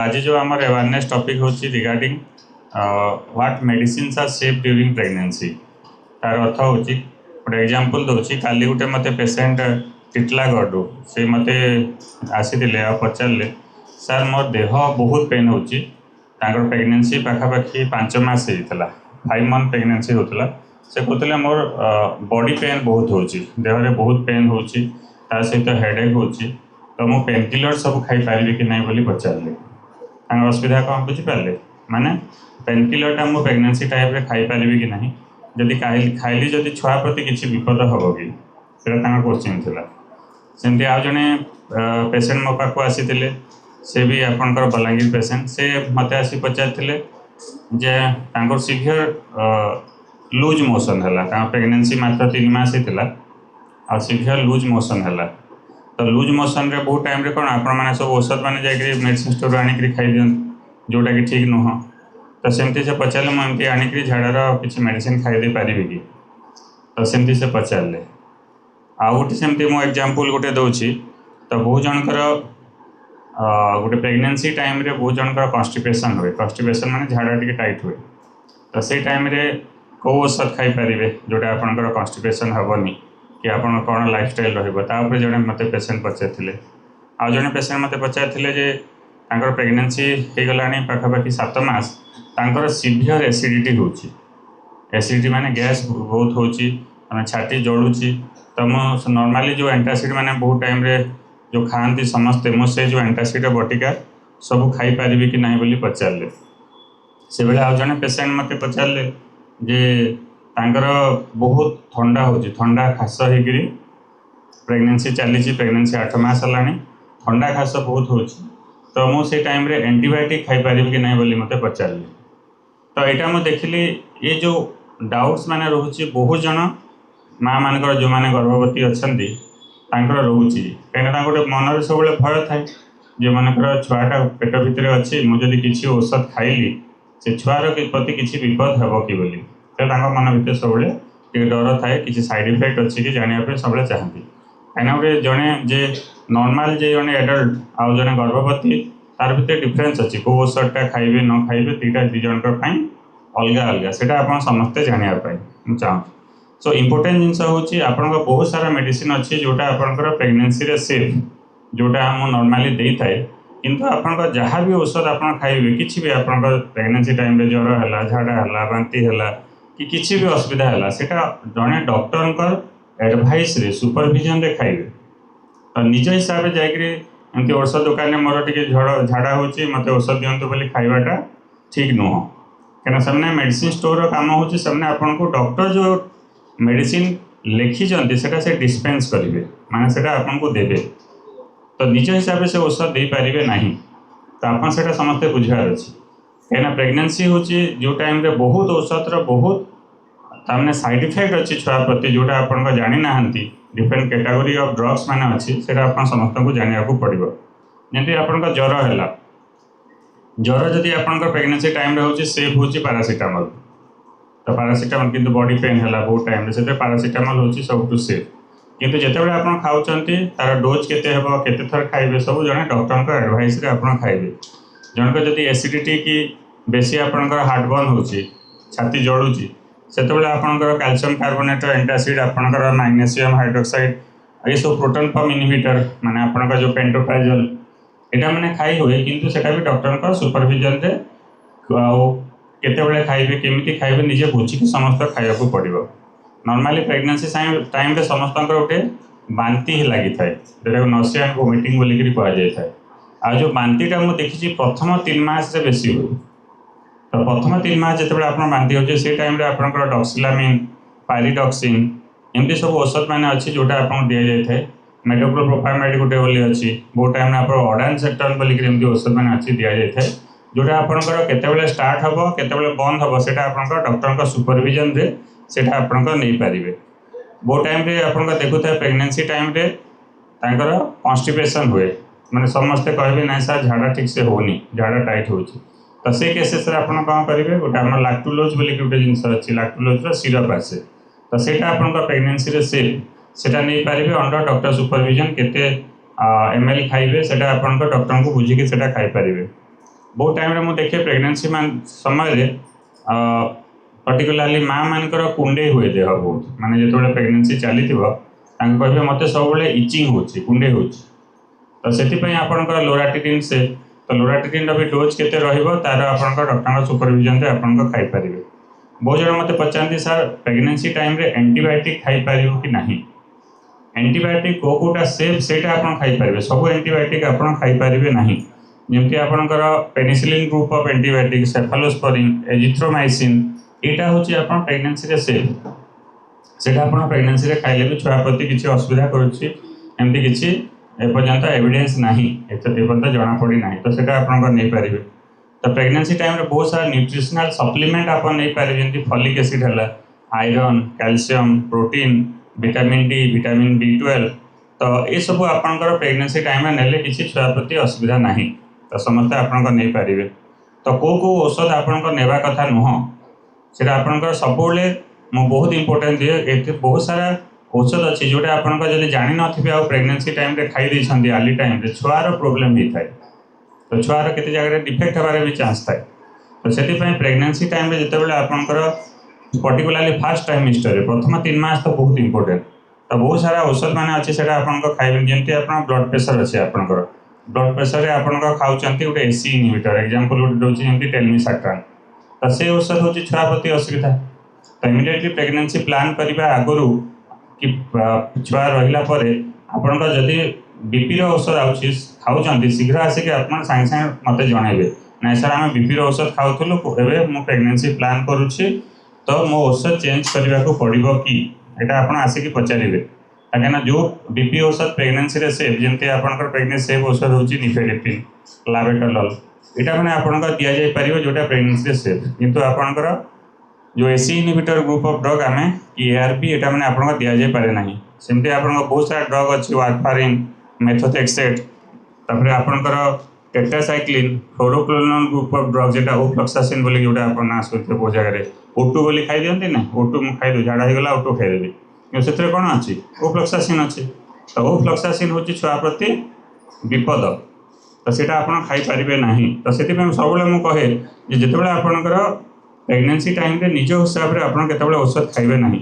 आज जो आम अवेयरनेस टॉपिक होची regarding what medicines are safe during pregnancy तार अर्थ होची गोटे एग्जांपल दूसरी काली गोटे मत पेसेंट टिटलागढ़ से मत आसी पचारे सर मोर देह बहुत पेन होची प्रेगनेंसी पाखापाखि 5 मास होता 5 मंथ प्रेगनेंसी होता से कहते मोर बॉडी पेन बहुत होची देहरे बहुत पेन होची ता सहित हेडेक होची तो मु पेन किलर सब खाई पारि कि नहीं बोली पचारे असुविधा कौन बुझीपारे माने पेन किलरटा मु प्रेगनेंसी टाइम रे खाई पारि कि नहीं जदि खाइली जदि छुआ प्रति किसी विपद हम कि क्वेश्चन थिला सेमती आ जने पेसेंट मो पाक आसी से भी आपंकर बलांगीर पेसेंट से मत आसी पचारे जे सीवियर लूज मोशन है प्रेगनेंसी मात्र 3 मास होता आ सीवियर लूज मोशन है तो लूज मोशन रे बहुत टाइम रे कौन आपण मैंने सब औषध मैंने जाकि मेडिसिन स्टोर आनिक खाई दिखाँ जोटा कि ठीक नुह तो सेमती से पचारे मुझे आनिक झाड़ार किसी मेडिसिन खाई दे पारि कि तो सेमती से पचारे आ गोटे सेमती मो एग्जांपल गोटे दूसरी तो बहुत जनकर गोटे प्रेगनेंसी टाइम रे बहुत जनकर कन्स्टिपेशन हुए कन्स्टिपेशन माने झाड़ा टी टाइट हुए तो से टाइम रे कौ औषध खाई पारे जोटा आपंकर कन्स्टिपेशन हेनी कि आप कौन लाइफस्टाइल रहा जड़े मत पेसेंट पचारे आउ जड़े पेसेंट मत पचारे प्रेगनेंसी हो गला पाखापाखि 7 मास तांकर सीवियर एसिडिटी होची एसिडिटी माने गैस बहुत होची छाती जलुची तो मो नॉर्मली जो एंटासिड माने बहुत टाइम रे जो खाती समस्ते मुझे जो एंटासिड बटिका सब खाई पारि कि नहीं बोली पचारे से बेले आउ जड़े पेसेंट मत पचारे जे तांकर बहुत ठंडा होची ठंडा खास होकर प्रेगनेंसी चली प्रेगनेंसी 8 मास है ठंडा खास बहुत होची तो मुझे टाइम रे एंटीबायोटिक खाई पारि कि नहीं बोली मत पचारे तो यहाँ मुझे देखिली ये जो डाउट्स माने रोचे बहुत जन माँ मानकर जो मैंने गर्भवती अच्छा रोचे कहीं गोटे मन सब भय थाए जो मनकर छुआटा पेट भितर अच्छी मुझे किसी औषध खाइली से छुआर प्रति किसी विपद हे कि बोली मन भितर सब डर थाए किसी साइड इफेक्ट अच्छी कि जानापी सब चाहती कहीं गोटे जड़े जे नॉर्मल जे जड़े एडल्ट आउ जड़े गर्भवती तार भितर डिफरेन्स अच्छी कौ औषधटा खाइबे न खाइबे दुईटा दी जनक अलग अलग से आप समस्ते जानापी मुझे चाहूँ सो इम्पोर्टेंट जिनस हूँ आपण बहुत सारा मेडिसिन अच्छी जोटा आपंकर प्रेगनेंसी रे सेफ जोटा हम नॉर्मली दे थाए किंतु आपंकर जहाँ भी औषध आप खाइबे किसी भी आपंकर प्रेगनेंसी टाइम ज्वर है झाड़ा है बांती है कि किसी भी असुविधा है सेटा जड़े डॉक्टर एडवाइस रे सुपरविजन रे खाइबे तो निज हिसाब से जाकि औषध दुकान में मोर टे झाड़ा हो मत औषध दिंतु बोली खाइबाटा ठीक नुह कहीं से मेडिसिन स्टोर काम हो डॉक्टर जो मेडिसिन लिखिं से डिस्पेंस करेंगे माने सेटा आपको देवे तो निज हिसाब से औषध दे पारे ना तो आप समस्ते बुझार अच्छी कहीं प्रेगनेंसी हूँ जो टाइम रे बहुत औषधर बहुत तामने साइड इफेक्ट अच्छी छुआ प्रति जोटा आप जानी ना डिफरेंट कैटेगरी ऑफ ड्रग्स माने अच्छी से समस्त को जाना पड़ो जमी आप ज्वर है ज्वर जदि आप प्रेगनेंसी टाइम रे हूँ सेफ हूँ पैरासिटामोल तो पैरासिटामोल किंतु बॉडी पेन है बहुत टाइम से पैरासिटामोल हूँ सब सेफ किंतु जितेबाला आप खाऊँ तार डोज केते थर खाइबे सब जड़े डॉक्टर एडवाइस आप खाइबे जनक जदि एसिडिटी की बेसी आपंकर हार्टबर्न हो छाती जलुची से आपंकर कैल्शियम कार्बोनेट एंटासिड आपंकर मैग्नेशियम हाइड्रोक्साइड ये सब प्रोटॉन पंप इनहिबिटर माने आपंकर जो पेंटोप्राजोल यहाँ मैंने खाई हुए किंतु सेटा भी डॉक्टर सुपरविजन रे केते खाइबे केमिति खाइबे निजे बुझिकी समस्त खाइबा पड़ो नॉर्मली प्रेगनेंसी टाइम रे समस्त गोटे बांती ही लगी थाए जोटा नसिया एंड वोमिटिंग बोलिकी कहुए आ जो बांतीटा मुझे देखी प्रथम 3 मास से बेसी हुए तो प्रथम 3 मास जिते आप बांती हो टाइम आपंकर डॉक्सिलामिन पायरिडॉक्सिन एमती सब औषध मैंने अच्छी जोटा आपको दि जाए मेटोक्लोप्रोपामाइड गोटे बोली अच्छी बहुत टाइम आप ऑडानसेक्टन बोलिकी औषध मैंने अच्छी दि जाए जोटा आपंकर केते स्टार्ट हम केते बंद हम से डॉक्टर सुपरविजन रे सेटा आपंकर नहीं पारे बहुत टाइम आप देखुए प्रेगनेंसी टाइम रे तांकर कन्स्टिपेशन हुए मैंने समस्ते कहे ना सर झाड़ा ठीक से होनी झाड़ा टाइट हो तो से केसेस आप कौन करेंगे गोटे आम लैक्टुलोज बोलिक गोटे जिनस अच्छी लैक्टुलोज सीरप आसे तो सेटा आप प्रेगनेंसी रे सेफ सेटा नहीं पारे अंडर डॉक्टर सुपरविजन केते ml खाइबे सेटा आपन डॉक्टर को बुझिकी सेटा खाई पारिबे बहुत टाइम मुझे देखे प्रेगनेंसी समय पर्टिकुलाली माँ मानकर कुंडे हुए देह बहुत माने जो प्रेगनेंसी चली कहे मत सब इचिंग हो कुंडे हो तो से आपंकर लोराटिन से तो लोराटिन भी डोज केते रहिबो तार आपंकर डॉक्टर सुपरविजन आप खाईपर बहुत जन मत पचारती सर प्रेगनेंसी टाइम रे एंटीबायोटिक खाई पार कि नहीं एंटीबायोटिक कोटा सेफ से खाईपर सब एंटीबायोटिक आप खाईपर ना जमती आपंकर penicillin group of antibiotic cephalosporin azithromycin यहाँ हूँ आप प्रेगनेंसी सेफ से प्रेगनेंसी खाइले भी छुआ प्रति किसी असुविधा करमती किसी एपर्यंत एविडेंस ना एपर्यंत जना पड़ी ना तो सीटा आपरे तो प्रेगनेंसी टाइम रे बहुत सारा न्यूट्रिशनल सप्लीमेंट आप नहीं पारे जमी फॉलिक एसिड है iron calcium protein vitamin D vitamin B12 तो ये सब आपंकर प्रेगनेंसी टाइम ने किसी छुआ प्रति असुविधा ना तो समस्ते आप नहीं पारे तो कौ औषध आपंकर नेबा कथा नुह से आपंकर सब बहुत इंपोर्टेंट दिए ये बहुत सारा औषध अच्छी जोटा आप जानी नथिबे आ प्रेगनेंसी टाइम रे खाई देछंती अर्ली टाइम रे छुआर प्रॉब्लम होता है तो छुआर केते जगह डिफेक्ट होबार भी चांस थाए तो से प्रेगनेंसी टाइम रे जितेबाला आपंकर पर्टिकुलाली फास्ट टाइम हिस्टरी प्रथम 3 मास तो बहुत इंपोर्टेंट तो बहुत सारा औषध मैंने अच्छे से खाइबे जमी आप ब्लड प्रेशर अच्छे आपंकर ब्लड प्रेशर रे आपंकर खाऊचंती गोटे एसी इनहिबिटर एग्जांपल गोटे दोची जमी टेलमिसार्टान तो से औषध हूँ छुआ प्रति असुविधा तो इमिडिएटली प्रेगनेंसी प्लान करने आगु कि छुआ रहा आपंकर जदि बीपी औषध आउची खाऊँ शीघ्र आसिक आप सागे सागे मत जनइबे ना सर आम बीपी औषध खाऊलु एवं मुझे प्रेगनेंसी प्लान करुच्ची तो मो औषध चेंज करने को पड़ो कि यहाँ आप आसिक पचारे कहीं जो बीपी औषध प्रेगनेंसी रे सेफ जमी आपंकर प्रेगनेंसी सेफ औषध हूँ निफेडिपिन लाबेटालल यहाँ मैंने आपंकर दि जापर जोटा प्रेगनेंसी सेफ किंतु आपंकर जो AC inhibitor group of drug आम कि ARB यहाँ मैंने आपको दि जापे ना सेमती आप बहुत सारा ड्रग अच्छी वारफारिन मेथोट्रेक्सेट तापर आपंकर टेट्रासाइक्लिन फ्लोरोक्लोनिनोल ग्रुप ऑफ ड्रग जो ओफ्लॉक्सासिन बोली जोटा आप ना शुणते बहुत जगह O2 बोली खाई दिखते ना O2 मुझे खाईदे झाड़ा होगा O2 खाईदेवी से कौन अच्छी ओफ्लॉक्सासिन अच्छी तो ओफ्लॉक्सासिन हूँ छुआ प्रति विपद तो सीटा आप खाईपारे ना तो से सब मुझे जिते आपंकर प्रेगनेंसी टाइम रे निज हिसाब से आप औषध खाइबे ना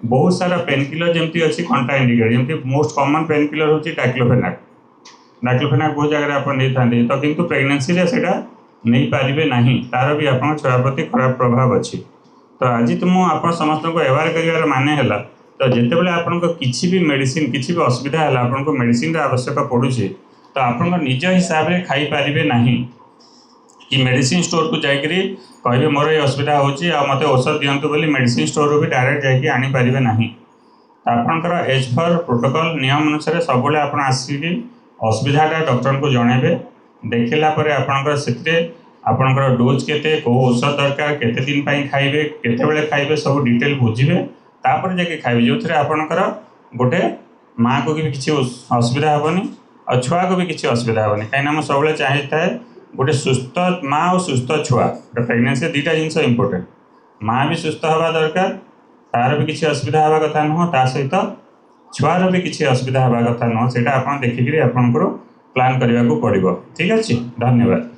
बहुत सारा पेन किलर जमी अच्छी कंटा इंडिकेट जमी मोस्ट कॉमन पेन किलर हूँ डाइक्लोफेनाक बहुत जगह आप नहीं था तो किंतु प्रेगनेंसी रे सेटा नहीं पारे ना तार भी आप छुआ प्रति खराब प्रभाव अच्छी तो आज तो मुझे समस्त को एवार कर माने है तो जिते आप किसी भी मेडिसिन किसी भी असुविधा है आपको मेडिसिन आवश्यक पड़ुची तो आप निज हिसाब से खाई पारे ना कि मेडिसिन स्टोर को जाकर कहे मोर ये असुविधा होती मत औषध दिंतु बोली मेडिसिन स्टोर भी डायरेक्ट जाकि आनीपारे ना आपंकर एज पर प्रोटोकॉल नियम अनुसार सब आप आसिक असुविधाटा डॉक्टर को जनइबे देखला आपंकर से आपंकर डोज केते को औषध दरकार केते दिन खाइबे केते खाइबे सब डिटेल बुझे तापर जाके खाइबे जो थे आपंकर गोटे माँ को भी किसी असुविधा हेनी और छुआ को भी किसी असुविधा हेनी कहीं सब चाहिए था गोटे सुस्थ माँ और सुस्थ छुआ गोटे प्रेगनेंसी दुईटा जिनस इंपोर्टेंट माँ भी सुस्थ हवा दरकार तार भी किसी असुविधा हवा कथा नुह ता सहित छुआर भी किसी असुविधा हवा कथा नुह से आप देखिक आपंकर प्लान करने को पड़ो। ठीक अच्छे, धन्यवाद।